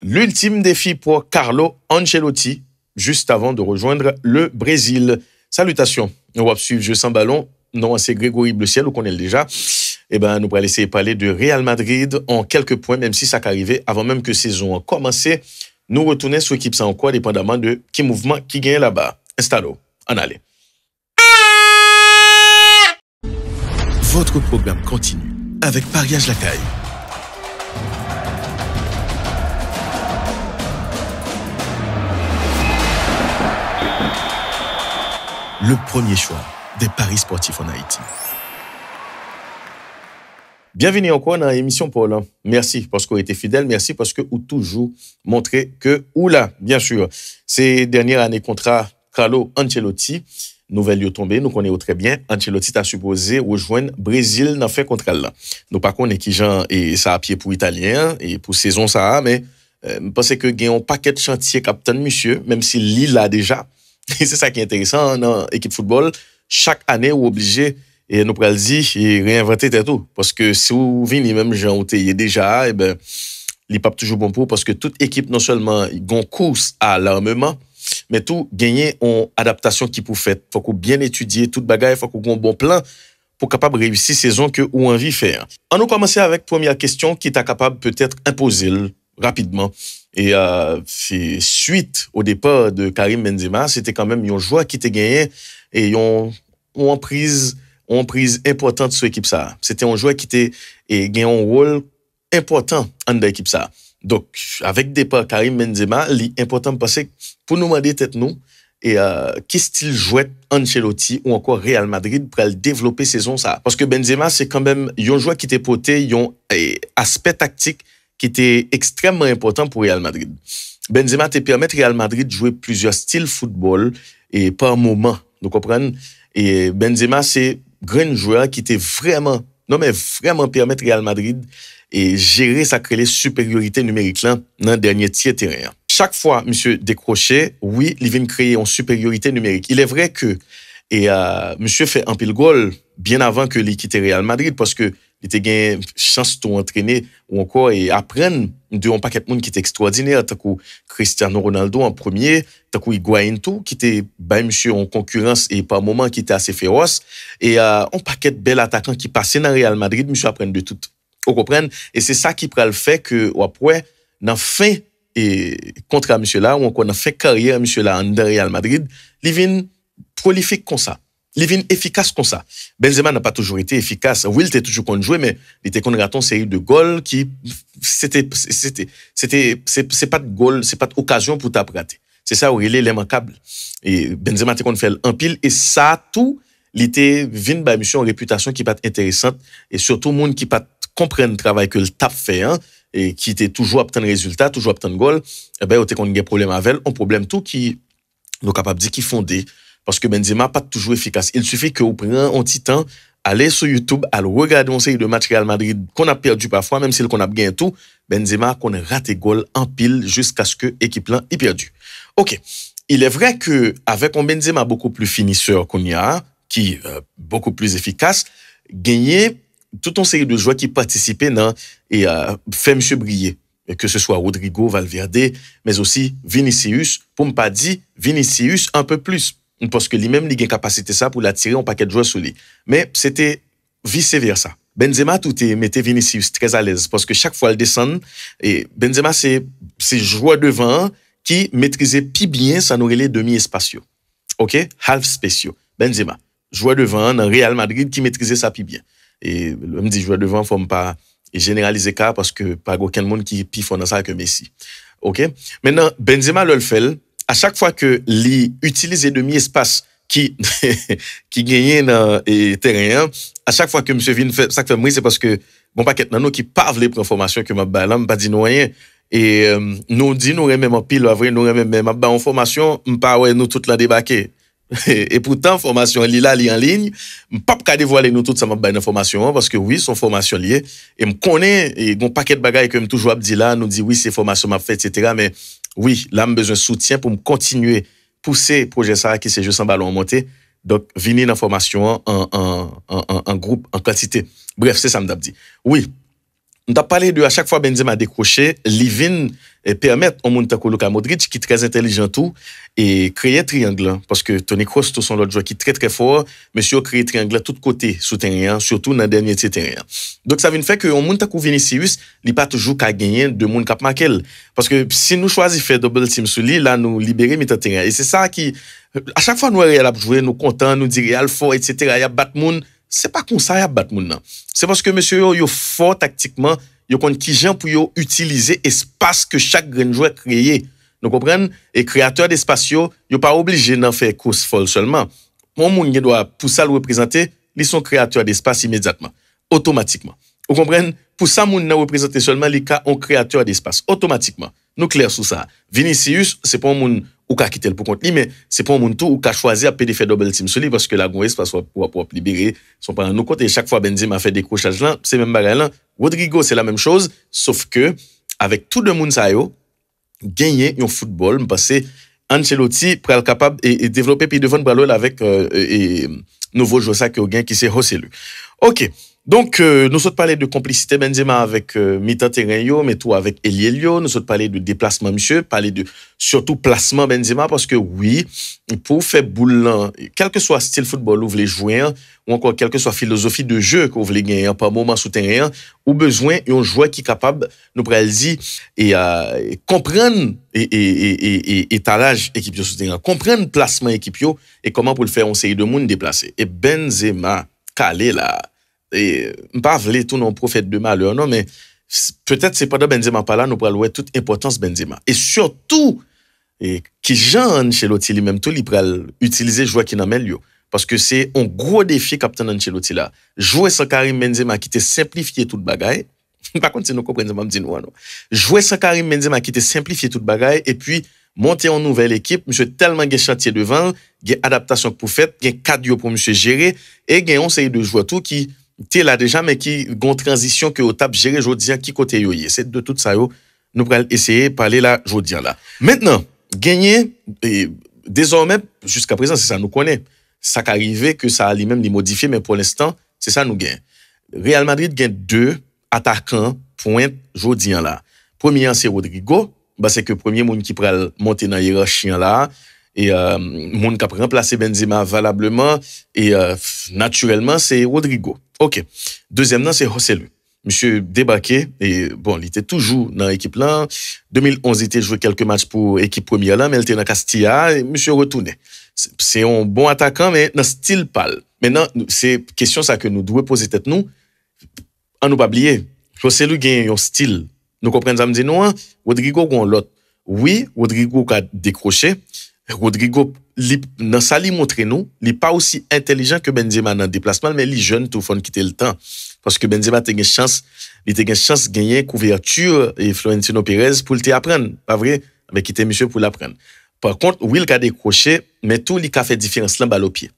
l'ultime défi pour Carlo Ancelotti, juste avant de rejoindre le Brésil. Salutations, on va suivre Jeu sans ballon. Non, c'est Grégory Bleu-Ciel, on connaît déjà. Eh ben, nous allons essayer de parler de Real Madrid en quelques points, même si ça qu'arrivait avant même que la saison a commencé. Nous retournons sur l'équipe sans quoi, dépendamment de qui mouvement qui gagne là-bas. Installo, en allez. Votre programme continue avec Pariage Lacaille. Le premier choix des paris sportifs en Haïti. Bienvenue encore dans l'émission, Paul. Merci parce que vous êtes fidèle. Merci parce que vous toujours montré que ou là, bien sûr, ces dernières années contrat Carlo Ancelotti, nouvelle yo tombée, nous connaissons très bien. Ancelotti t'a supposé rejoindre Brésil dans fait contrat là. Nous pas connaît qui gens et ça à pied pour italien et pour saison ça, mais je pense que gagne un paquet de chantier capitaine monsieur, même si Lille l'a déjà. Et c'est ça qui est intéressant dans l'équipe football. Chaque année, vous obligé et nous pral dire et réinventer tout parce que si vous venez même Jean est déjà et ben il pas toujours bon pour parce que toute équipe non seulement gon course à l'armement mais tout gagner en adaptation qui pour faire faut qu'on bien étudier toute bagaille faut qu'on ait un bon plan pour capable réussir saison que ou envie faire. On nous commencer avec première question qui est capable peut-être imposer rapidement et c'est suite au départ de Karim Benzema, c'était quand même un joueur qui était gagné et on prise importante sur l'équipe ça. C'était un joueur qui était et gagné un rôle important dans l'équipe ça. Donc avec départ Karim Benzema, l'important parce que pour nous demander tête nous et qui style jouait Ancelotti ou encore Real Madrid pour développer saison ça parce que Benzema c'est quand même un joueur qui était porté un aspect tactique qui était extrêmement important pour Real Madrid. Benzema te permet Real Madrid de jouer plusieurs styles football et par moment, vous comprenez? Et Benzema c'est grand joueur qui était vraiment permettre Real Madrid et gérer sa supériorité numérique là dans le dernier tiers terrain. Chaque fois monsieur décroché, oui, il vient créer une supériorité numérique. Il est vrai que monsieur fait un pile goal bien avant que il quitte Real Madrid parce que il était gain chance de entraîner ou encore et apprendre de un paquet de monde qui était extraordinaire tant que Cristiano Ronaldo en premier, tant que Higuaín tout qui était monsieur en concurrence et par moment qui était assez féroce et un paquet de bel attaquants qui passaient dans Real Madrid monsieur apprendre de tout. Vous comprenez et c'est ça qui prend le fait que après dans fin et contre monsieur là ou encore dans fin carrière monsieur là en Real Madrid, il vient prolifique comme ça. Il vient efficace comme ça. Benzema n'a pas toujours été efficace. Oui, il était toujours qu'on jouer, mais il était qu'on raté une série de goals qui c'est pas de goal, c'est pas d'occasion pour t'apprêter. C'est ça où il est l'immanquable. Et Benzema était qu'on fait un pile et ça tout, il était vinn by mission réputation qui pas intéressante et surtout monde qui pas comprendre le travail que le tap fait hein, et qui était toujours obtenir résultat, toujours obtenir goal, eh ben on était qu'on a problème avec, un problème tout qui nous capable dire qui fondé parce que Benzema pas toujours efficace. Il suffit que vous preniez un petit temps, aller sur YouTube, aller regarder une série de matchs Real Madrid qu'on a perdu parfois, même si qu'on a gagné tout, Benzema qu'on a raté goal en pile jusqu'à ce que l'équipe là ait perdu. OK. Il est vrai que avec un Benzema beaucoup plus finisseur qu'on y a, qui beaucoup plus efficace, gagner toute une série de joueurs qui participaient dans et fait monsieur briller. Que ce soit Rodrigo, Valverde, mais aussi Vinicius, pour ne pas dire Vinicius un peu plus. Parce que lui-même, il a une capacité ça pour l'attirer un paquet de joueurs sur lui. Mais c'était vice-versa. Benzema, tout mettait Vinicius très à l'aise parce que chaque fois, il descend. Et Benzema, c'est joueur devant qui maîtrisait plus bien ça nous les demi-espaciaux. OK? Half spéciaux. Benzema. Joueur devant dans Real Madrid qui maîtrisait ça plus bien. Et le me dit joueur devant, faut pas généraliser ça parce que pas aucun monde qui plus fort dans ça que Messi. OK? Maintenant, Benzema le fait. À chaque fois que li utilise demi-espace qui gagnait dans le terrain, à chaque fois que monsieur vient faire ça fait moi c'est parce que bon paquet nan nous qui pas les informations que m'a ba là pas dit rien et nous dit nous même en pile vrai nous même m'a ba information pas ouais nous toute la débarquer et pourtant formation li là li en ligne pas ka dévoiler nous toute ça m'a ba information parce que oui son formation liée et me connaît et bon paquet de bagaille que me toujours dit là nous dit oui c'est formation m'a fait etc. mais oui, là, j'ai besoin de soutien pour me continuer pousser le projet ça qui c'est Jeu sans ballon en montée. Donc, venir dans la formation en groupe, en quantité. Bref, c'est ça que je dit. Oui, on a parlé de à chaque fois Benzema décroché, il vient et permettre au monde comme Luka Modric qui est très intelligent tout et créer triangle parce que Toni Kroos tout son l'autre joueur qui est très très fort monsieur créer triangle tout côté sous terrain surtout dans dernier terrain. Donc ça vient faire que au monde comme Vinicius, il pas toujours qu'à gagner de monde cap marquer parce que si nous choisissons faire double team sur lui là nous libérer milieu terrain et c'est ça qui à chaque fois nous Real a joué nous content nous dire Real fort etc. il y a battre monde c'est pas comme ça il y a battre monde non. C'est parce que monsieur yo fort tactiquement yo connaît qui gens pour yo utiliser espace que chaque grand joueur créé. Nous comprenons et créateur d'espace yo pas obligé d'en faire course folle seulement. Mon monde doit pour ça le représenter, ils sont créateurs d'espace immédiatement, automatiquement. Vous comprenez pour ça moun nan représenter seulement les cas on créateur d'espace automatiquement. Nous clair sur ça. Vinicius c'est pas un monde ou ka quitter pour compte lui mais c'est pas un monde tout ou ka choisir à faire double team sur lui parce que la gon espace pour libérer son par nous côté chaque fois Benzema fait décrochage là, c'est même bagarre là. Rodrigo c'est la même chose sauf que avec tout de monde ça yo gagner un football parce que Ancelotti pral capable et développer puis devant ballon avec nouveau joueur ça qui c'est Joselu. OK. Donc, nous sommes parlé de complicité Benzema avec Mita Terrain, mais tout avec Elielio. Nous sommes parlé de déplacement, monsieur, parler de surtout placement Benzema, parce que oui, pour faire boule, quel que soit style football où vous voulez jouer, ou encore quelle que soit philosophie de jeu que vous voulez gagner par moment sous terrain, ou besoin d'un joueur qui est capable, nous pourrons dire, et comprendre et étalage équipe sous terrain, comprendre placement équipe et comment pour le faire, on série de monde déplacer. Et Benzema, calé là. Et pas vle tout non prophète de malheur non mais peut-être c'est pendant Benzema pas là nous pourrons voir toute importance Benzema et surtout et qui Jean Ancelotti lui-même tout il pourra utiliser joueur qui n'amène lui parce que c'est un gros défi capitaine Ancelotti là jouer sans Karim Benzema qui te simplifier toute bagaille par contre si nous comprenons pas me dire non jouer sans Karim Benzema qui te simplifier toute bagaille et puis monter en nouvelle équipe monsieur tellement de chantier devant il y a adaptation pour faire il y a cadre pour monsieur gérer et il y a on série de joueurs tout qui t'es là déjà mais qui gon transition que au tap gérer jodi qui côté yo c'est de tout ça yo nous pourrons essayer parler là jodi là maintenant gagner désormais jusqu'à présent c'est ça nous connaît ça qu'arrivé que ça a lui-même les modifier mais pour l'instant c'est ça nous gagne Real Madrid gagne 2 attaquants pointe jodi là premier c'est Rodrigo bah c'est que premier monde qui pourra monter dans hiérarchie là et monde qui a remplacé Benzema valablement et naturellement c'est Rodrigo. OK. Deuxièmement c'est Joselu. Monsieur débarqué et bon, il était toujours dans l'équipe là. 2011 il était joué quelques matchs pour équipe première là mais il était dans Castilla et monsieur retourné. C'est un bon attaquant mais dans style pâle. Maintenant c'est question ça que nous devons poser tête nous. On nous pas oublier. Joselu gagne un style. Nous comprenons ça me dit non, Rodrigo gon l'autre. Oui, Rodrigo a décroché. Rodrigo dans ça li montre nous, il pas aussi intelligent que Benzema dans déplacement mais il jeune tout fond quitter le temps parce que Benzema a une chance, il a une chance gagner couverture et Florentino Pérez pour le apprendre, pas vrai, mais quitter monsieur pour l'apprendre. Par contre, Will a décroché mais tout li a fait différence là balle au pied.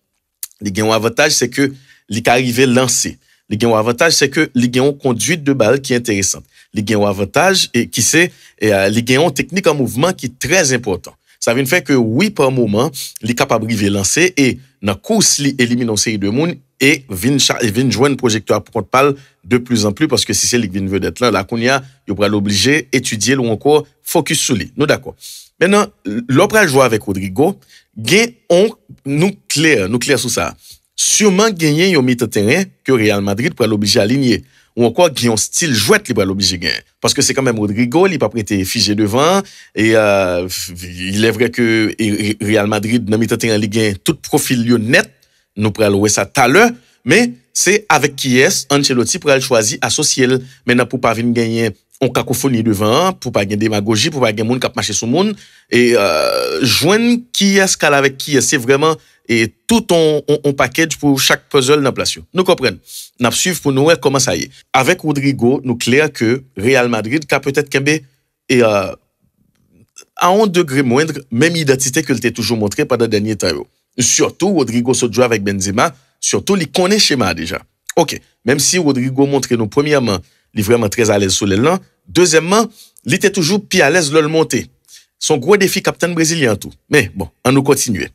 Il gagne un avantage c'est que il arrivé lancer. Il gagne un avantage c'est que il gagne une conduite de balle qui est intéressante. Il gagne un avantage et qui c'est il gagne une technique en mouvement qui est très important. Ça vient faire que oui par moment, il est capable de lancer et dans course il élimine une série de monde et vient joindre projecteur pour qu'on parle de plus en plus parce que si c'est lui qui vient d'être là qu'on y a, il va l'obliger étudier ou encore focus sur lui. Nous d'accord. Maintenant, l'opéra jouer avec Rodrigo, nous clair sur ça. Sûrement gagner un milieu de terrain que Real Madrid pour l'obliger à aligner. Ou encore qui ont style jouette li pour l'obliger gagner parce que c'est quand même Rodrigo il pas prêté figé devant et il est vrai que Real Madrid dans mi-temps en Ligue 1 tout profil net nous pourrons louer ça tout à l'heure mais c'est avec qui est Ancelotti pourra choisir associer maintenant pour pas venir gagner on cacophonie devant pour pas gagner démagogie pour pas gagner monde qui marcher sur monde et joindre qui est qu'elle avec qui est c'est vraiment et tout on package pour chaque puzzle dans place. Nous comprenons. N'a suivre pour nous voir comment ça y est. Avec Rodrigo, nous clair que Real Madrid a peut-être kembe et à un degré moindre même identité que il t'a toujours montré pendant le dernier temps. Surtout Rodrigo se joue avec Benzema, surtout il connaît schéma déjà. OK, même si Rodrigo montre nous premièrement, il est vraiment très à l'aise sur l'élan, deuxièmement, il était toujours pied à l'aise le monter. Son gros défi capitaine brésilien tout. Mais bon, on nous continuer.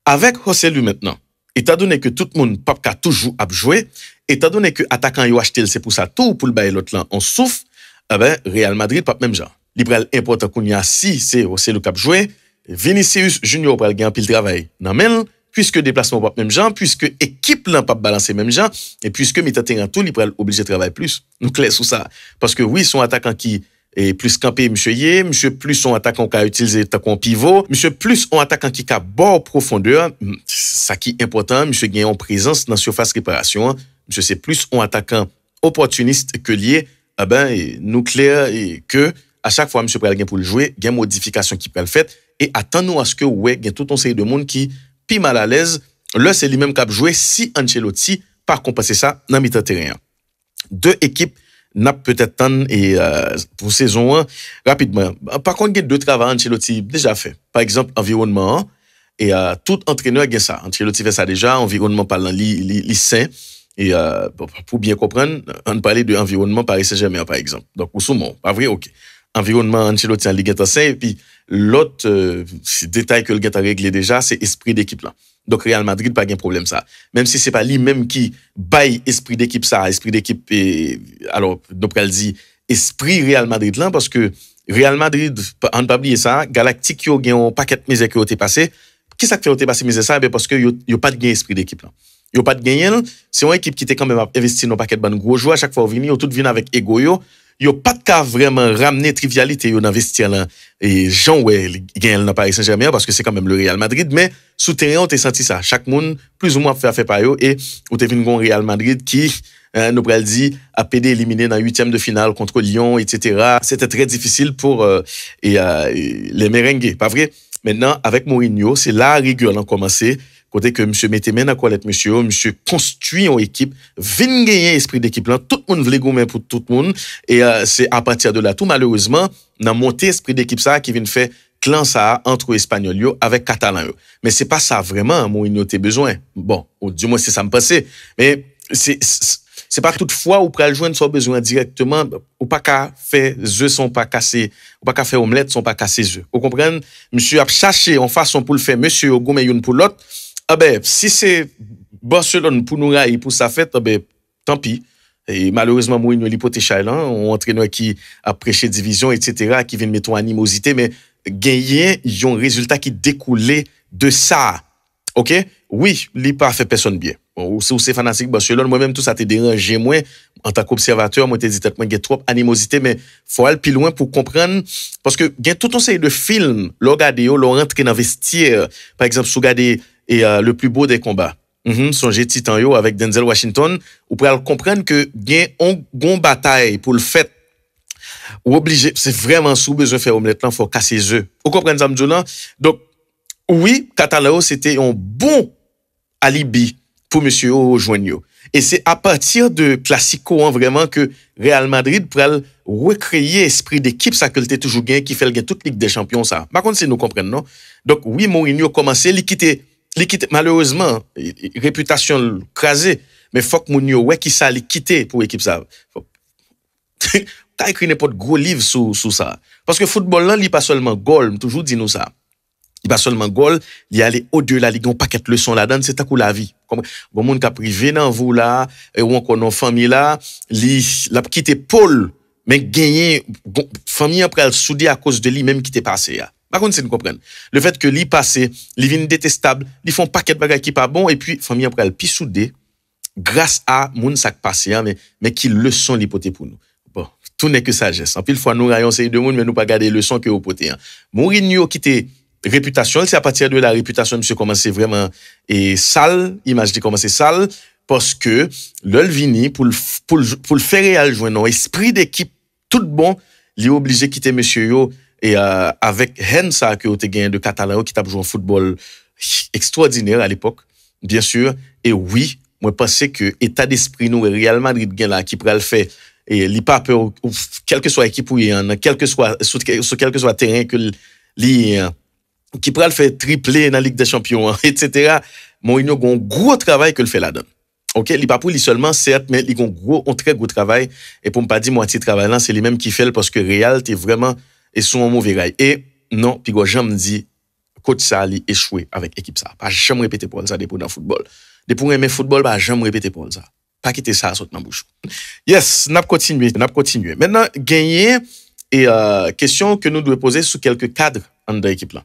Avec Joselu maintenant, étant donné que tout le monde pas toujours à jouer, étant donné que attaquant yo acheté c'est pour ça tout pour le bailler l'autre là on souffre, eh ben Real Madrid pas même genre. li pral important qu'on y a si c'est le cap joué, Vinicius Junior pral gen pile travail nan men, puisque déplacement pas même gens, puisque équipe là pas balancer même gens, et puisque milieu terrain tout li pral obligé de travailler plus. Nous clair sur ça parce que oui, son attaquant qui est plus campé monsieur plus son attaquant qui a utilisé tant pivot, monsieur plus son attaquant qui a bord profondeur, ça qui est important, monsieur gagne en présence dans surface réparation, monsieur c'est plus un attaquant opportuniste que lié, ah ben nous clair et que à chaque fois monsieur pral gen pour le jouer, gen modification qui pral fait et attend-nous à ce que ouais, gen tout un série de monde qui pi mal à l'aise, là c'est lui-même qui a joué si Ancelotti par compenser ça dans mi-temps terrain. Deux équipes n'a peut-être tant et pour saison 1 rapidement. Par contre, il y a deux travaux Ancelotti déjà fait. Par exemple, environnement et tout entraîneur a ça. Ancelotti fait ça déjà, environnement parlant li sain et pour bien comprendre, on parlait de environnement Paris Saint-Germain par exemple. Donc ou souvent, pas vrai, OK. Environnement Ancelotti en Ligue 1 et puis l'autre détail que le gars a réglé déjà, c'est esprit d'équipe là. Donc Real Madrid pas de problème ça. Même si c'est pas lui même qui baille esprit d'équipe ça, esprit d'équipe et alors nous pral dit esprit Real Madrid là parce que Real Madrid on pas oublier ça, Galactique yo gen un paquet de misère qui ont été passé. Qui ça fait été passé misère ça parce que yo pas de gain esprit d'équipe là. Yo pas de gain, c'est une équipe qui était quand même investi dans paquet de ban gros joueurs à chaque fois venir, yo tout vient avec ego yo pas de cas vraiment ramener trivialité yo dans vestiaire là et Jean ouais gagne dans Paris Saint-Germain parce que c'est quand même le Real Madrid mais souterrain on t'a senti ça chaque monde plus ou moins fait par yo et on t'a vu un Real Madrid qui nous pral dit a pédé éliminé dans 8e de finale contre Lyon etc. C'était très difficile pour les merengues pas vrai. Maintenant avec Mourinho c'est la rigueur a commencé côté que monsieur mettez main dans colette monsieur construit une équipe vinn gagner esprit d'équipe là tout le monde veut gommer pour tout le monde et c'est à partir de là tout malheureusement dans monter esprit d'équipe ça qui vient faire clan ça entre espagnol yo avec catalan yo mais c'est pas ça vraiment Mourinho a besoin bon du moins c'est ça me passait mais c'est pas toutefois ou pral joindre son besoin directement ou pas qu'à faire œufs sont pas cassés ou pas qu'à faire omelette sont pas cassés œufs vous comprenez monsieur a cherché en façon pour le faire monsieur gommer une pour l'autre. Ah ben, si c'est Barcelone pour nous railler pour sa fête, ah ben, tant pis. Et malheureusement, Mourinho l'hypothèse là, un entraîneur qui a prêché division, etc., qui vient mettre une animosité, mais gagner, il y a un résultat qui découlait de ça. OK? Oui, il pas fait personne bien. Bon, ou c'est fanatique Barcelone, moi-même, tout ça te dérangé, moi, en tant qu'observateur, moi, te dit, moi, il y a trop animosité, mais faut aller plus loin pour comprendre, parce que, il y a tout un série de films, l'on regarde, l'on rentre dans vestiaire, par exemple, si vous regardez, et le plus beau des combats. Songez Titan yo avec Denzel Washington, ou pour comprendre que gain on bataille pour le fait ou obligé, c'est vraiment sous besoin faire omelette là, faut casser les œufs. Vous comprenez ça m'dou? Donc oui, Catalao c'était un bon alibi pour monsieur rejoindre. Et c'est à partir de Classico vraiment que Real Madrid pral recréer esprit d'équipe ça que le toujours gain qui fait le gain toute Ligue des Champions ça. Par contre, c'est nous comprendre non. Donc oui, Mourinho commencé malheureusement réputation crasée mais faut que Mourinho ouais qui ça li quitter pour équipe ça. T'as écrit n'importe gros livre sur ça parce que football là il pas seulement goal, toujours dit nous ça. Il pas seulement goal, il aller au-delà, il y a un paquet de leçons là-dedans, c'est ta coup la vie. Comme bon monde qui a privé dans vous là ou encore dans famille là, l'a quitté Paul mais gagner famille après le soudé à cause de lui même qui t'est passé là. Par contre, c'est nous comprendre. Le fait que li passé, li vin détestable, li font paquet de bagages qui pas bon et puis famille après elle pi soudé grâce à moun sak passé mais qui leçon li poté pour nous. Bon, tout n'est que sagesse. En pile fois nous rayon c'est de monde mais nous pas garder leçon que au poté. Mourinho qui était réputation, c'est à partir de la réputation monsieur commencer vraiment et sale, image dit commencer sale parce que le vini pour le faire Real joindre un esprit d'équipe tout bon, li obligé quitter monsieur yo. Et avec Hensa que tu gagné de Catalan qui t'a joué au football extraordinaire à l'époque bien sûr et oui moi pense que état d'esprit nous Real Madrid gagne là qui pourrait le faire et li pas peur quelle que soit équipe ou quel que soit sur quel que soit terrain que li qui pourrait le faire tripler dans la Ligue des Champions etc. Mourinho a un gros travail que le fait là-dedans. OK, il pas pour lui seulement certes mais il a un très gros travail et pour me pas dire moitié travail là c'est lui même qui fait parce que Real t'es vraiment et sont en mauvais rail. Et non, puis go jamais dit coach ça li échoué avec équipe ça. Pas jamais répéter pour ça depuis dans football. Depuis pour aimer football, pas jamais répéter pour ça. Pas quitter ça saute dans bouche. Yes, n'a continuer. Maintenant gagner et question que nous devons poser sous quelques cadres dans l'équipe là.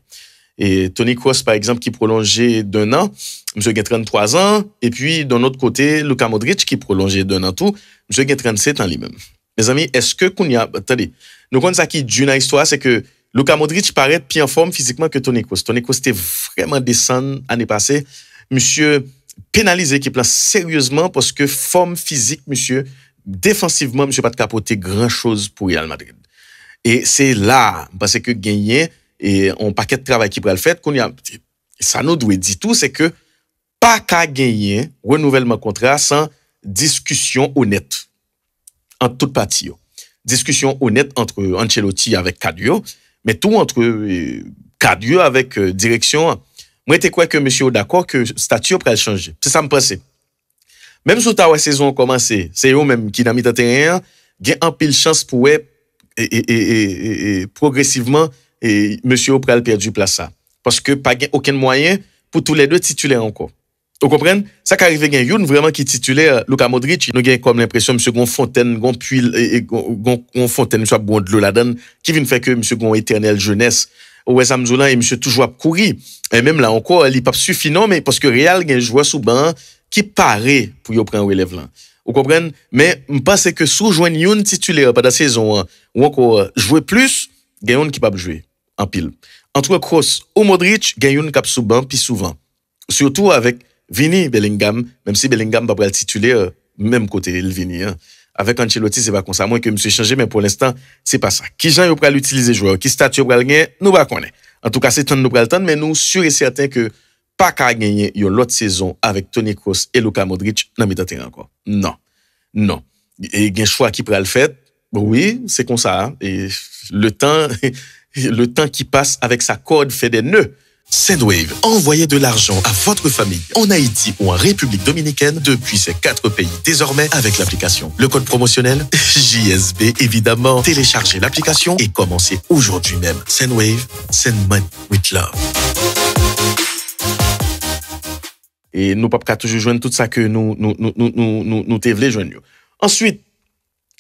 Et Tony Kroos, par exemple, qui prolongeait d'un an, monsieur a 33 ans, et puis d'un autre côté, Luka Modric qui prolongeait d'un an tout, monsieur a 37 ans lui-même. Mes amis, est-ce que attendez, nous connaissons ça qui est d'une histoire, c'est que Luka Modric paraît plus en forme physiquement que Tony Kroos. Tony Kroos était vraiment descendu l'année passée. Monsieur pénalisé qui plan sérieusement parce que forme physique, monsieur, défensivement, monsieur pas de capoter grand chose pour Real Madrid. Et c'est là, parce que gagner, et on paquet de travail qui pourrait le faire, ça nous doit dire tout, c'est que pas qu'à gagner renouvellement contrat sans discussion honnête entre toutes parties. Discussion honnête entre Ancelotti avec Cadio, mais tout entre Cadio avec direction. Moi, je crois que monsieur d'accord que le statut pourrait changer. C'est ça me pense. Même si la saison a commencé, c'est eux même qui n'a mis de terrain, il y a un pile chance pour progressivement et monsieur pourrait perdre place ça parce que pas aucun moyen pour tous les deux titulaires encore. Vous comprenez? Ça qui arrive gain youn vraiment qui titulaire Luka Modric, nous gagne comme l'impression monsieur gon fontaine, gon puits et gon fontaine soit bon de l'eau là-dedans qui vient faire que monsieur gon éternelle jeunesse. Wes Hamzoula et monsieur toujours à courir et même là encore il pas suffit non mais parce que Real gagne joueur sous banc qui paraît pour y prendre relève là. Vous comprenez? Mais je pense que sous joindre youn titulaire pendant la saison ou encore jouer plus, gagne youn qui pas jouer en pile. Entre Kroos ou Modric, gagne youn cap sous banc puis souvent. Surtout avec Vini Bellingham, même si Bellingham va pas le titulaire même côté le Vini avec Ancelotti c'est pas comme ça, moins que monsieur changé mais pour l'instant c'est pas ça. Qui Jean yo pral utiliser joueur, qui statut pral gagner, nous pas connaît. En tout cas c'est temps nous pral temps mais nous sûr et certain que pas qu'à gagner une l'autre saison avec Tony Kroos et Luka Modric dans mi-temps terrain encore. Non. Et gain choix qui pral faire, oui, c'est comme ça et le temps qui passe avec sa corde fait des nœuds. Sendwave, envoyez de l'argent à votre famille en Haïti ou en République dominicaine depuis ces 4 pays désormais avec l'application. Le code promotionnel JSB évidemment. Téléchargez l'application et commencez aujourd'hui même. Sendwave, send money with love. Et nous pas toujours joindre tout ça que nous te voulons joindre. Ensuite,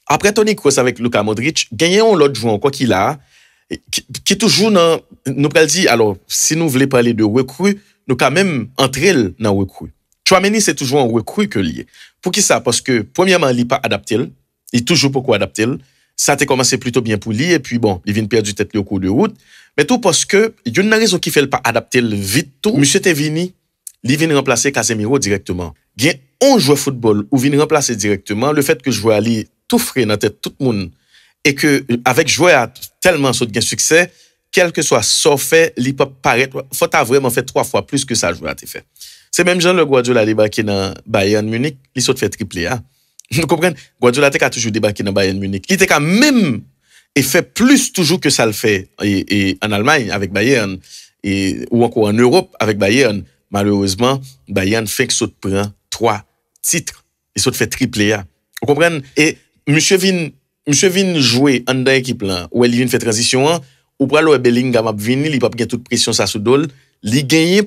après Tony Kroos avec Luka Modric, gagnons l'autre joueur quoi qu'il a qui toujours dans nous pral dit alors si nous voulons parler de recrue nous quand même entrer dans recrue. Tchouaméni c'est toujours un recrue que lié. Pour qui ça? Parce que premièrement il pas adapté, il toujours pourquoi adapter. Ça a commencé plutôt bien pour lui et puis bon, il vient perdre du tête au cours de route. Mais tout parce que il y a une raison qui fait le pas adapter vite tout. Monsieur Tevini, il vient remplacer Casemiro directement. Gain on joue football ou vient remplacer directement le fait que je vois ali tout frais dans tête tout le monde. Et que avec joueur tellement saut de succès, quel que soit son fait, il peut paraître, faut ta vraiment fait 3 fois plus que ça joueur a fait. C'est même Jean le Guardiola débarqué dans Bayern Munich, il saute fait triplé a. Vous comprenez? Guardiola a toujours débarqué dans Bayern Munich. Il était quand même et fait plus toujours que ça le fait et en Allemagne avec Bayern et ou encore en Europe avec Bayern. Malheureusement, Bayern fait que saute prend 3 titres, il saute fait triplé a. Vous comprenez? Et monsieur vin jouer en dans équipe là où il vient faire transition ou pour le Bellingham ap vini il pas gagne toute pression ça sous dol li gagner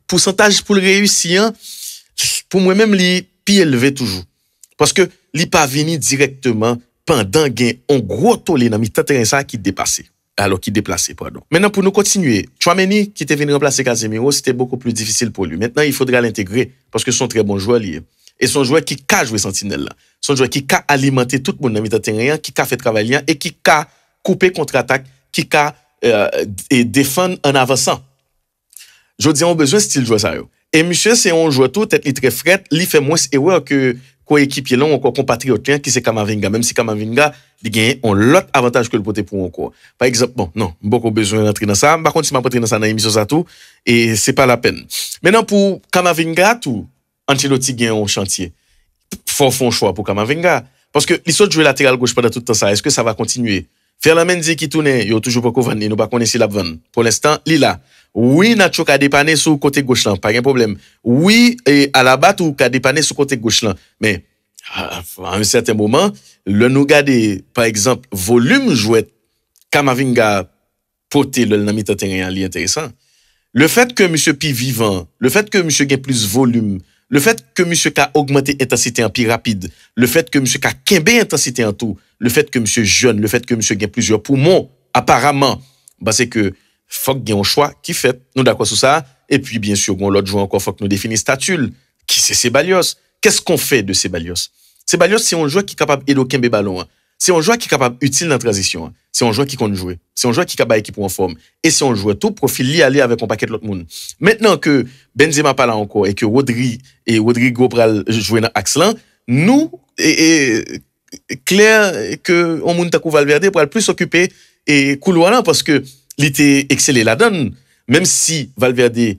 pourcentage pour le réussir pour moi même li pi élevé toujours parce que li pas vini directement pendant gain un gros tollé dans mi-temps terrain ça qui dépassé alors qui déplacé pardon. Maintenant pour nous continuer, Tchouaméni qui était venu remplacer Casemiro, c'était beaucoup plus difficile pour lui. Maintenant il faudra l'intégrer parce que son très bon joueur lié. Et son joueur qui a joué sentinelle là. Son joueur qui a alimenté tout le monde dans mi-temps terrain, qui a fait travailler et qui a coupé contre-attaque, qui a et défendre en avançant. Je dis on besoin style joueur ça yo. Et monsieur c'est un joueur tout tête très frais, il fait moins erreur que coéquipier là encore compatriote qui c'est Kamavinga, même si Kamavinga il gagne un l'autre avantage que le poté pour encore. Par exemple, bon, non, beaucoup besoin d'entrer dans ça, par contre si m'a entrer dans ça dans émission ça tout et c'est pas la peine. Maintenant pour Kamavinga tout Ancelotti gagne un chantier. Faut faire un choix pour Kamavinga parce que il saute jouer latéral gauche pendant tout le temps ça. Est-ce que ça va continuer? Ferland-Mendy qui tourne, il a toujours pas vendre, nous pas connaître si la vendre. Pour l'instant, Lila. Oui, Nacho ka dépanner sur côté gauche là, pas de problème. Oui, et à la batte ou ka dépanner sur côté gauche là. Mais à un certain moment, le nous garder par exemple volume jouet Kamavinga porter le dans mi-temps terrain li intéressant. Le fait que monsieur Pi vivant, le fait que monsieur gagne plus volume Le fait que monsieur a augmenté intensité en plus rapide, le fait que monsieur a kembe intensité en tout, le fait que monsieur jeune, le fait que monsieur gagne plusieurs poumons, apparemment, bah c'est que faut qu'il y ait un choix qui fait. Nous d'accord sur ça. Et puis bien sûr, l'autre joueur encore faut que nous définissions statut. Qui c'est Ceballos? Qu'est-ce qu'on fait de Ceballos? Ceballos, c'est un joueur qui est capable d'éloquer mes ballons. C'est un joueur qui est capable utile dans la transition. C'est un joueur qui compte jouer. C'est un joueur qui est capable d'équipe en forme. Et c'est un joueur tout profil lié aller avec un paquet de l'autre monde. Maintenant que Benzema pas là encore et que Rodrigo pral jouer dans axe là, nous clair que on monde takou Valverde pour plus s'occuper et couloir là parce que il était excellé la donne même si Valverde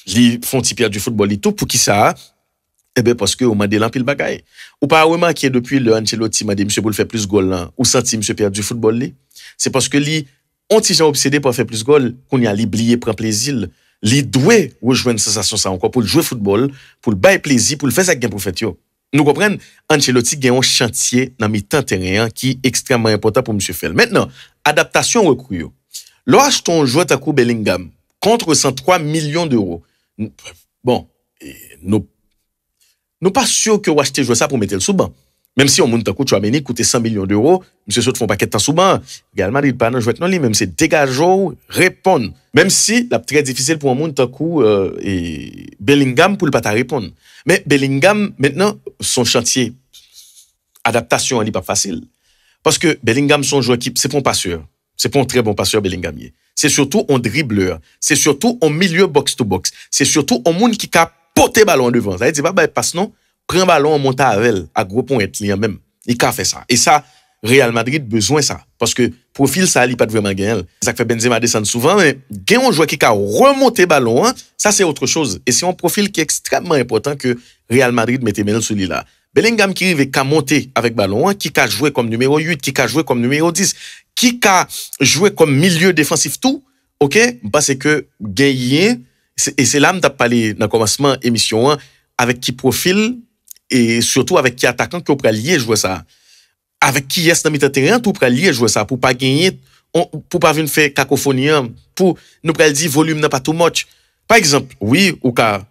li font perdre du football et tout pour qui ça. Eh bien, parce que on m'a dit l'empile bagaille. Ou pas remarqué depuis le Ancelotti m'a dit, monsieur, pour le faire plus goal là, ou senti, monsieur, perdre du football là. C'est parce que li, on t'y obsédé pour faire plus goal, qu'on y a l'oublié, prend plaisir. Li doué, rejoindre sensation ça encore, pour le jouer football, pour le bailler plaisir, pour le faire ça gain pour faire yo. Nous comprenons, Ancelotti gagne un chantier dans mi-temps terrain qui est extrêmement important pour monsieur faire. Maintenant, adaptation recrue yo. Lorsque ton joueur ta coup Bellingham, contre 103 millions d'euros. Bon, nous pas sûr que vous achetez jouer ça pour mettre le sous banc. Même si on monte un coup, tu as mené coûter 100 millions d'euros, monsieur saute font paquet de temps sous banc. Real Madrid pas non jouer non li, même c'est dégageau, répondre. Même si la très difficile pour un monte un coup et Bellingham pour le pas ta répondre. Mais Bellingham maintenant son chantier adaptation n'est pas facile. Parce que Bellingham son joueur qui c'est pas un passeur. C'est pas un très bon passeur Bellingham. C'est surtout un dribbleur, c'est surtout un milieu box to box, c'est surtout un monde qui cap porter ballon devant. Ça veut dire pas passe non, prend ballon monte avec à gros point client même. Il a fait ça. Et ça Real Madrid besoin ça parce que profil ça il pas vraiment gagner. Ça fait Benzema descendre souvent mais gagne un joueur qui a remonter ballon, hein, ça c'est autre chose et c'est un profil qui est extrêmement important que Real Madrid mette main sur lui là. Bellingham qui arrive à monter avec ballon, hein, qui a joué comme numéro 8, qui a joué comme numéro 10, qui a joué comme milieu défensif tout. OK, parce que gagner et c'est là que tu as parlé dans le commencement émission hein, avec qui profil et surtout avec qui attaquant qui peut lier jouer ça. Avec qui est dans le terrain tout pour lier jouer ça pour pas gagner pour pas venir faire cacophonie pour nous pas dire volume n'a pas too much. Par exemple, oui ou ka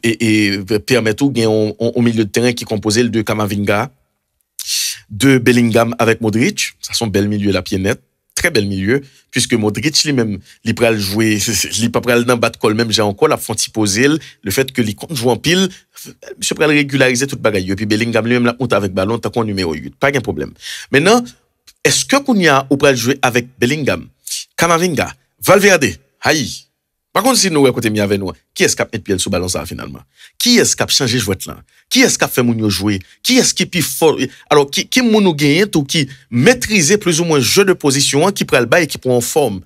et permettre ou gagner au milieu de terrain qui composait le de Camavinga, de Bellingham avec Modric, ça sont bel milieu la pied net. Très bel milieu puisque Modric lui-même il pral jouer il pas pral dans battre col même j'ai encore la font poser le fait que il compte jouer en pile monsieur pral régulariser toute bagaille et puis Bellingham lui-même la monte avec ballon tant qu'on numéro 8 pas de problème. Maintenant est-ce que Kounia ou pral jouer avec Bellingham, Camavinga, Valverde, aïe. Par contre si nous écoutez bien avec nous, qui est-ce qui a mis pied sous ballon ça finalement? Qui est-ce qui a changé jouet là? Qui est-ce qui a fait moun jouer? Qui est-ce qui est plus fort? Alors qui moun gagné tout qui maîtriser plus ou moins jeu de position qui prend le bas et qui prend en forme.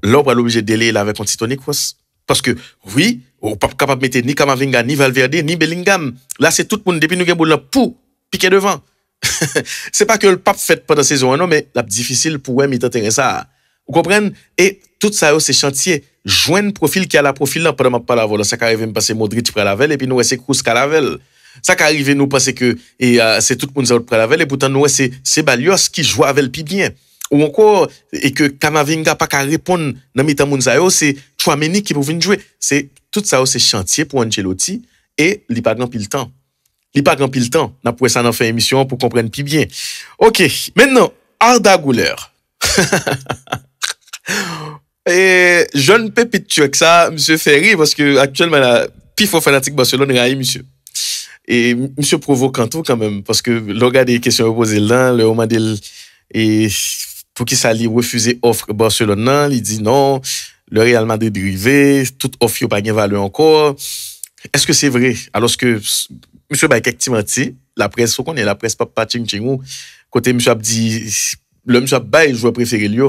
Là on l'obligé de délai avec Anthony Cross parce que oui, on pas capable mettre ni Camavinga ni Valverde ni Bellingham. Là c'est tout le monde depuis nous gagne pour piquer devant. C'est pas que le pape fait pendant saison non mais la difficile pour mettre terrain ça. Vous comprenez? Et tout ça c'est chantier. Joindre profil qui a la profil là pendant pas la vol ça arrive me passer Modric pour la veille et puis nous c'est Kroos qui la veille. Ça arrive nous penser que et c'est tout le monde qui la veille et pourtant nous c'est Ceballos qui joue avec le plus bien. Ou encore et que Camavinga pas qu'à répondre dans mi-temps Mounzayo c'est Tchouaméni qui peut venir jouer. C'est tout ça c'est chantier pour Ancelotti et il pas grand pile temps. Il pas grand pile temps. N'a pour ça dans fin émission pour comprendre plus bien. OK, maintenant Arda Güler. Et jeune pépite turc ça monsieur Ferry parce que actuellement la pifo fanatique Barcelone raille monsieur et monsieur provoquant tout quand même parce que le regard des questions posées là le moment et pour qui ça lui refuser offre Barcelone là il dit non le Real Madrid dérivé toute offre pas gain valeur encore est-ce que c'est vrai alors que monsieur ba effectivement la presse faut qu'on est la presse pas ching ching côté monsieur a dit le monsieur ba joueur préféré lui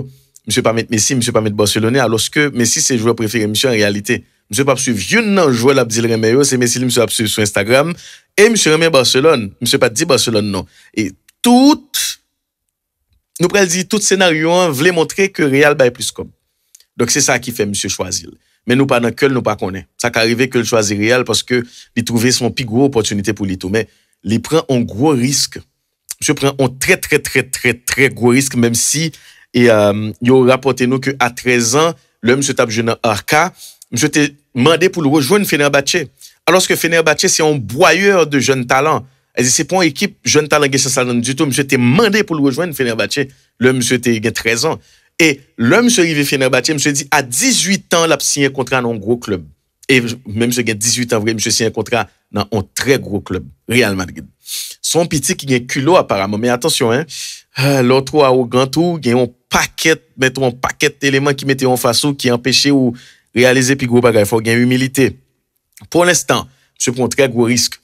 monsieur pas mettre Messi, monsieur pas mettre Barcelone alors que Messi c'est joueur préféré monsieur en réalité. Monsieur pas suivre une joueur la dit remeyo c'est Messi monsieur a suivre sur Instagram et monsieur remet Barcelone, monsieur pas dit Barcelone non. Et tout nous pral dire tout scénario voulait montrer que Real bail plus comme. Donc c'est ça qui fait monsieur choisir. Mais nous pas dans cœur nous pas connaît. Ça qu'arriver que le choisir Real parce que il trouver son plus gros opportunité pour lui tout mais il prend un gros risque. Monsieur prend un très gros risque même si et yo rapporté nous que à 13 ans le monsieur tape jeune Arca monsieur t'es demandé pour le rejoindre Fenerbahçe Alors que Fenerbahçe, c'est un broyeur de jeunes talents. C'est pas une équipe jeune talent qui ça du tout. Monsieur était demandé pour le rejoindre Fenerbahçe. Le monsieur était 13 ans. Et le monsieur arrivé Fenerbahçe, monsieur dit à 18 ans, il a signé un contrat dans un gros club. Et même monsieur a 18 ans, vrai, monsieur signé un contrat dans un très gros club, Real Madrid. Son petit qui a un culot apparemment. Mais attention, hein, l'autre arrogant tout, il y a un paquet d'éléments qui mettaient en face ou qui empêchaient ou réaliser plus gros bagage. Il faut gagner humilité. Pour l'instant, monsieur prend un très gros risque.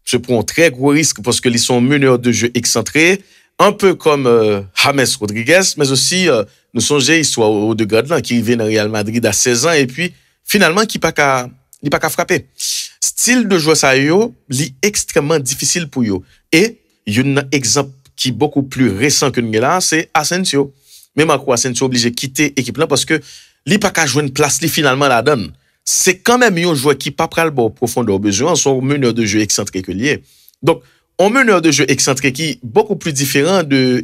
Je prends un très gros risque parce qu'ils sont meneurs de jeu excentrés, un peu comme James Rodriguez, mais aussi, nous songeons, il soit au degré de là, qui vient dans Real Madrid à 16 ans, et puis, finalement, qui pas qu'à frapper. Style de jeu ça, est extrêmement difficile pour eux. Et, il y a un exemple qui est beaucoup plus récent que nous là, c'est Asensio. Même à quoi Asensio est obligé de quitter l'équipe là parce que, il pas qu'à jouer une place, il finalement la donne. C'est quand même un joueur qui pas pral bon profondeur besoin, son meneur de jeu excentrique lié. Donc, un meneur de jeu excentrique qui est beaucoup plus différent de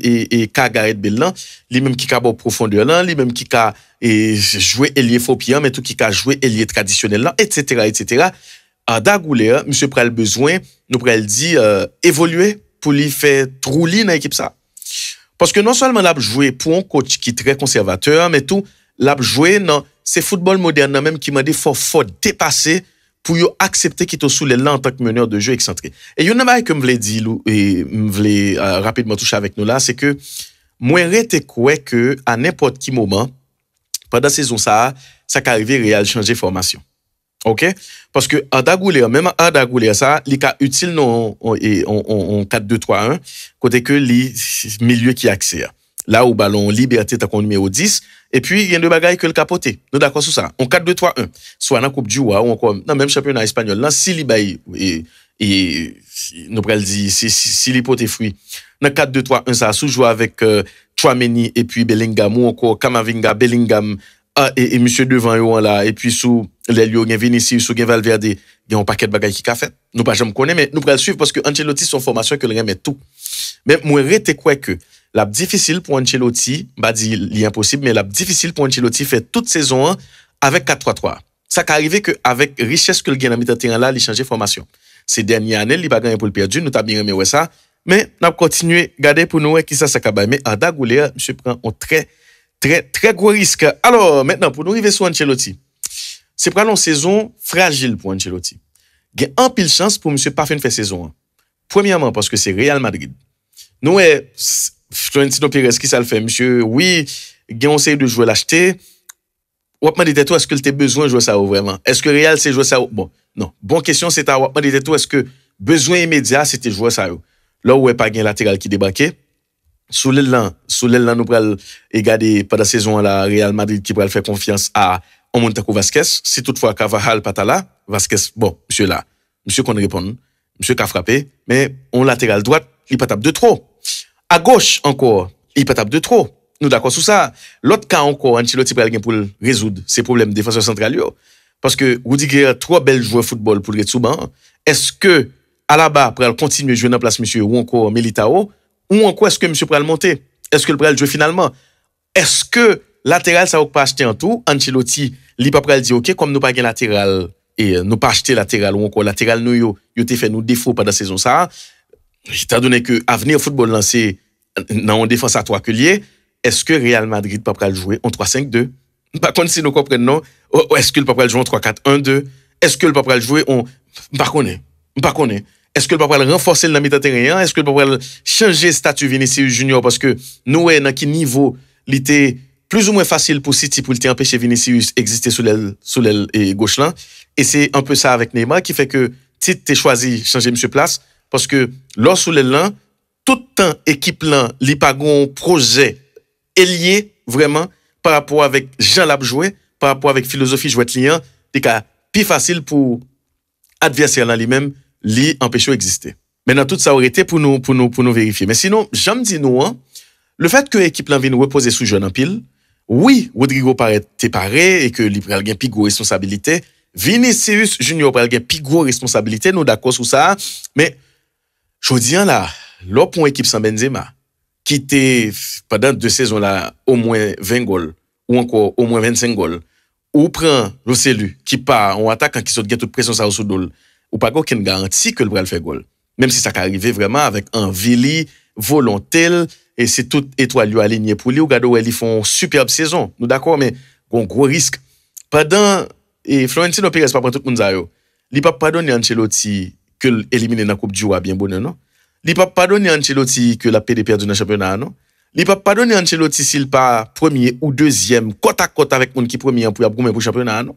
Gareth Bale, lui-même qui a bon profondeur là, lui-même qui a joué ailier faux pied, mais tout qui a joué ailier traditionnel là, etc. Dagoulé, monsieur pral besoin, nous pral dit évoluer pour lui faire trouler dans l'équipe ça. Parce que non seulement l'a joué pour un coach qui est très conservateur, mais tout l'a joué dans c'est football moderne même qui m'a dit faut dépasser pour yo accepter qu'il est sous les là en tant que meneur de jeu excentré. Et il y en a que me voulais dire et me voulais rapidement toucher avec nous là, c'est que moi rete quoi que à n'importe quel moment pendant saison ça qu'arriver Real changer formation. OK? Parce que même Dagoulé ça, il est utile non en 4-2-3-1 côté que les milieu qui accès. Là où ballon liberté t'as qu'on numéro 10 et puis il y a deux bagailles que le capoter. Nous d'accord sur ça. En 4-2-3-1, soit dans coupe du roi ou encore dans même championnat espagnol là si li bail et nous pral dit si li pote fruit. Dans 4-2-3-1 ça sous jouer avec Tchouaméni et puis Bellingham ou encore Camavinga, Bellingham et monsieur devant yo là et puis sous les lieux gen Vinicius sous gen Valverde, il y a un paquet de bagailles qui qu'a fait. Nous pas jamais connaît mais nous pral suivre parce que Ancelotti son formation que le remet tout. Mais moi rete quoi que la difficile pour Ancelotti, bah dit l'impossible, mais la difficile pour Ancelotti fait toute saison avec 4-3-3. Ça qui arrivé que avec richesse que le gain dans mi-temps terrain là, il changeait formation. Ces dernières années, il pas gagné pour le perdu, nous t'a bien aimé ça, mais n'a continué garder pour nous qui ça va mais Dagoulé, monsieur prend un très gros risque. Alors, maintenant pour nous arriver sur Ancelotti. C'est prendre une saison fragile pour Ancelotti. Il y a un pile chance pour monsieur pas faire saison. Premièrement parce que c'est Real Madrid. Nous Florentino Pérez qui ça le fait monsieur oui il on essaie de jouer l'acheter ou demander toi est-ce que tu as besoin de jouer ça vraiment est-ce que Real c'est jouer ça bon non bonne question c'est à demander toi est-ce que besoin immédiat c'était jouer ça là où est pas gain latéral qui débarquer sous l'élan nous pral regarder pendant la saison la Real Madrid qui pral faire confiance à Montako Vasquez si toutefois Carvajal pas là Vasquez bon monsieur là monsieur qu'on répond monsieur qui a frappé mais on latéral droite il pas tape de trop. À gauche encore, il peut taper de trop. Nous d'accord sur ça. L'autre cas encore, Ancelotti pour résoudre ces problèmes défenseurs centraux. Parce que Rudiger a trois belles joueurs de football pour le Retsuban. Est-ce que Alaba pourrait continuer à jouer dans la place monsieur ou encore Militao ou encore est-ce que monsieur pourrait le monter? Est-ce que le pourrait le jouer finalement? Est-ce que latéral ça va pas acheter en tout? Ancelotti, il pas pourrait dire OK comme nous pas gain latéral et nous pas acheter latéral ou encore latéral nous yo fait nous défaut pendant la saison ça. Étant donné que avenir football lancé dans une défense à 3 que lié, est-ce que Real Madrid peut pas jouer en 3-5-2? Par contre si nous comprenons est-ce que le peut pas jouer en 3-4-1-2? Est-ce que le peut pas jouer en pas connaît? Est-ce que le peut pas renforcer le mi-temps terrain? Est-ce que le peut pas changer statut Vinicius Junior parce que nous dans quel niveau il était plus ou moins facile pour City pour empêcher Vinicius exister sous l'aile gauche là et c'est un peu ça avec Neymar qui fait que Tite t'es choisi changer monsieur place parce que lorsque là tout temps équipe là li pas gon projet lié vraiment par rapport avec Jean l'a joué par rapport avec philosophie jouet client c'est plus facile pour adversaire là lui-même li empêcher exister. Maintenant tout ça aurait été pour nous vérifier mais sinon j'aime dire nous le fait que l'équipe là vienne reposer sous jeune en pile oui Rodrigo paraît séparé et que li pral gen plus gros responsabilité Vinicius Junior pral gen plus gros responsabilité nous d'accord sur ça mais Jodian là, l'autre pour équipe sans Benzema, qui était pendant 2 saisons là au moins 20 goals ou encore au moins 25 goals, ou prend Rosselu qui part en attaquant qui saute toute pression ça sous dol ou pas aucune garantie que le va le faire goal. Même si ça peut arriver vraiment avec envie, volonté, et c'est tout étoile aligné pour lui, ou gado ils font une superbe saison. Nous d'accord, mais un gros risque. Pendant, et Florentino Pérez pas prendre tout le monde ça, il pas pardonner Ancelotti que l'éliminer dans la Coupe du Roi bien bonne, non? Il pas pardonner Ancelotti que la PD perdu dans le championnat, non? Il pas pardonner Ancelotti s'il pas premier ou deuxième, côte à côte avec monde qui premier pour le championnat, non?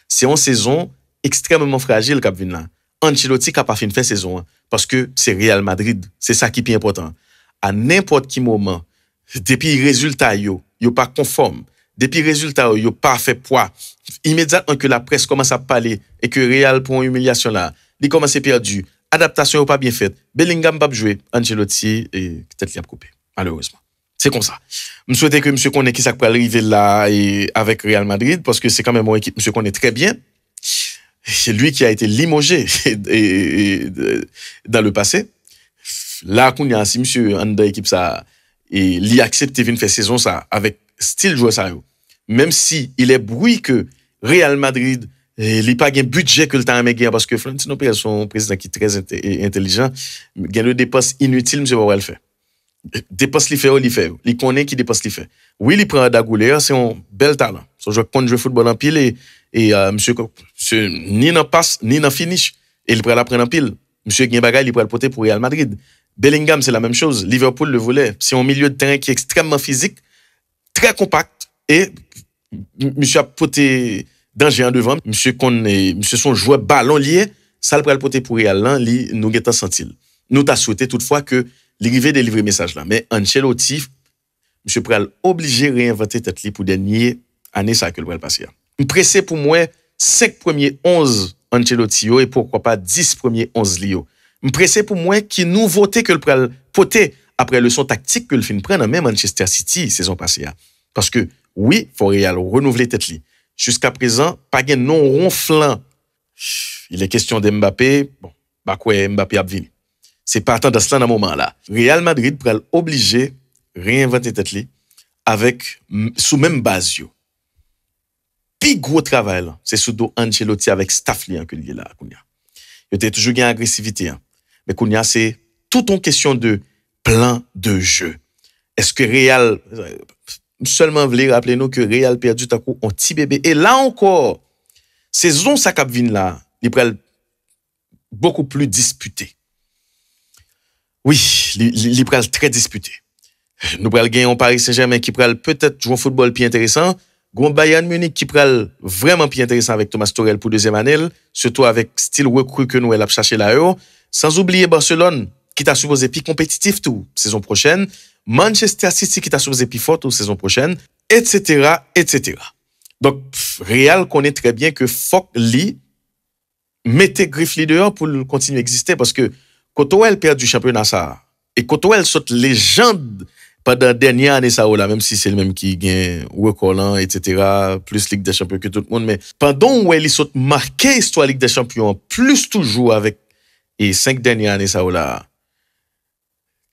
C'est une saison extrêmement fragile qu'a vinn là. Ancelotti n'a pas fait une saison hein, parce que c'est Real Madrid, c'est ça qui est important. À n'importe quel moment, depuis résultat yo pas conforme, depuis résultat yo pas fait poids, immédiatement que la presse commence à parler et que Real pour une humiliation là, il commence à perdu, adaptation yo pas bien faite, Bellingham pas jouer, Ancelotti et peut-être il a coupé malheureusement. C'est comme ça. Je souhaite que monsieur connaît qui ça peut arriver là et avec Real Madrid parce que c'est quand même une équipe monsieur connaît très bien. C'est lui qui a été limogé dans le passé. Là, qu'on y a si monsieur en dans équipe ça et lui accepte de faire saison ça avec style joueur ça. Même si il est bruit que Real Madrid il pas gain budget que le temps mais parce que Florentino Pérez son président qui est très intelligent, gain le dépense inutile monsieur va le faire. Dépense li fait, il connaît qui dépense li fait. Oui, il prend Dagoulea, c'est un bel talent. Son joueur quand joue football en pile et monsieur ni dans passe ni dans finish et il prend la prendre en pile. Monsieur Gen bagay, il prend le porter pour Real Madrid. Bellingham c'est la même chose, Liverpool le volet, c'est un milieu de terrain qui est extrêmement physique, très compact et monsieur a porté danger en devant, monsieur son joueur ballon lié, ça le prend le porter pour Real là, nous geta sentil. Nous t'a souhaité toutefois que l'arrivée de livrer message là, mais Ancelotti monsieur pral obligé réinventer tête li pour dernier année ça que le pral passer. Pressé pour moi 5 premiers 11 Ancelotti et pourquoi pas 10 premiers 11 Lio. Pressé pour moi qui nouveauté que le pral poter après le son tactique que le fin prendre même Manchester City saison passée. Parce que oui, faut Real renouveler tête li. Jusqu'à présent, pas gain non ronflant. Il est question de Mbappé, bon, bah quoi Mbappé a venu. C'est pas tant dans ce moment là. Real Madrid pral obligé réinventer tête li avec sous même base yo. Pi gros travail là, c'est sous do Ancelotti avec staff li que il là kounya. Il était toujours gain agressivité hein. Mais kounya c'est tout en question de plan de jeu. Est-ce que Real seulement voulait rappeler nous que Real perdu ta coup un petit bébé et là encore saison ça cap vinn là, il pral beaucoup plus disputé. Oui, il pral très disputé. Nous pral gagner un Paris Saint-Germain qui pral peut-être jouer un football plus intéressant, gon Bayern Munich qui pral vraiment plus intéressant avec Thomas Tuchel pour deuxième année, surtout avec style recrue que nous elle a cherché là-haut, sans oublier Barcelone qui t'a supposé plus compétitif tout saison prochaine, Manchester City qui t'a supposé plus fort tout saison prochaine, etc., etc. Donc Real connaît très bien que faut li mettez griffe li dehors pour continuer à exister parce que quand elle perd du championnat ça et quand elle saute légende pendant dernière année ça là même si c'est le même qui gagne record etc. plus Ligue des Champions que tout le monde mais pendant où elle saute marqué histoire Ligue des Champions plus toujours avec et 5 dernières années ça là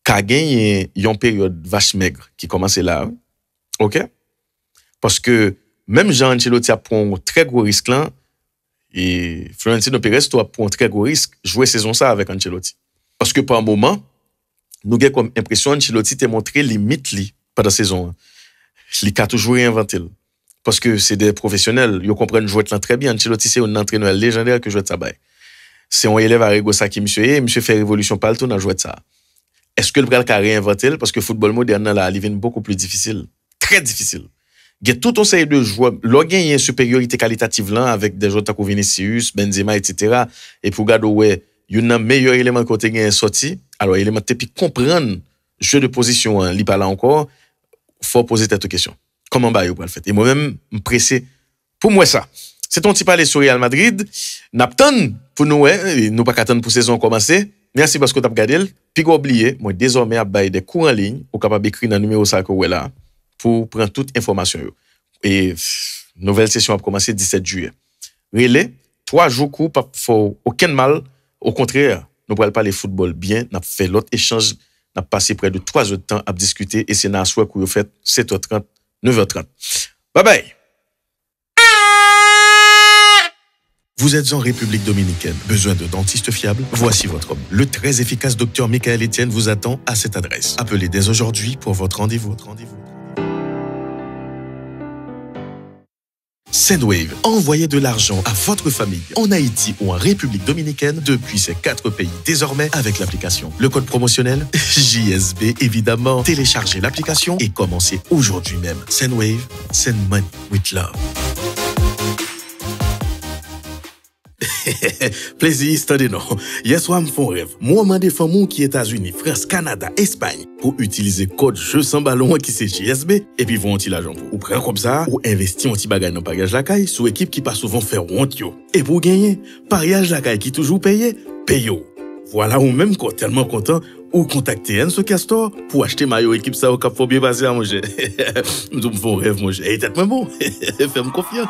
qu'a gagné une période vache maigre qui commençait là. OK? Parce que même Jean Ancelotti a pris un très gros risque là et Florentino Pérez a pris un très gros risque jouer saison ça avec Ancelotti. Parce que par un moment, nous avons comme impression Ancelotti t'a montré limite li pendant la saison. Il a toujours réinventé. Parce que c'est des professionnels, ils comprennent jouer très bien. Ancelotti c'est un entraîneur légendaire que joue ça bail. C'est un élève à Regosa qui monsieur fait révolution pas le tout dans jouer ça. Est-ce que le bral a réinventé parce que football moderne là, il est beaucoup plus difficile, très difficile. Il y a tout un série de joueurs, il y a une supériorité qualitative là avec des joueurs comme Vinicius, Benzema etc. Et pour garder ouais il y a un meilleur élément côté gain sorti alors élément puis comprendre jeu de position li pas là encore faut poser cette question comment ba yo pour le faire et moi même me pressé pour moi ça c'est ton petit parler sur Real Madrid n'attend pour nous pas attendre pour saison commencer merci parce que tu as regardé puis oublier moi désormais à bailler des cours en ligne ou capable écrire dans numéro ça que là pour prendre toute information yo. Et nouvelle session a commencé 17 juillet relais 3 jours court pas faut aucun mal. Au contraire, nous pourrons parler football bien, nous avons fait l'autre échange, nous avons passé près de 3 heures de temps à discuter et c'est dans ce soir que vous faites 7h30, 9h30. Bye bye! Vous êtes en République dominicaine. Besoin de dentiste fiable? Voici votre homme. Le très efficace docteur Michael Etienne vous attend à cette adresse. Appelez dès aujourd'hui pour votre rendez-vous. Sendwave, envoyez de l'argent à votre famille en Haïti ou en République dominicaine depuis ces 4 pays désormais avec l'application. Le code promotionnel JSB évidemment. Téléchargez l'application et commencez aujourd'hui même. Sendwave, send money with love. Plaisir, attendez non. Hier soir, me font rêve. Moi, m'a des femmes qui États-Unis, France, Canada, Espagne, pour utiliser code jeu sans ballon qui c'est JSB, et puis vont anti l'argent pour. Ou prendre comme ça, ou investir anti bagage dans bagage la caille, sous équipe qui pas souvent faire honte yo. Et pour gagner, pariage la caille qui toujours payé, payo. Voilà, ou même quand tellement content, ou contacter Enso Castor pour acheter maillot équipe ça au cap faut bien passer à manger. Nous me font rêve, manger. Et tête moi bon. Fais-moi confiance.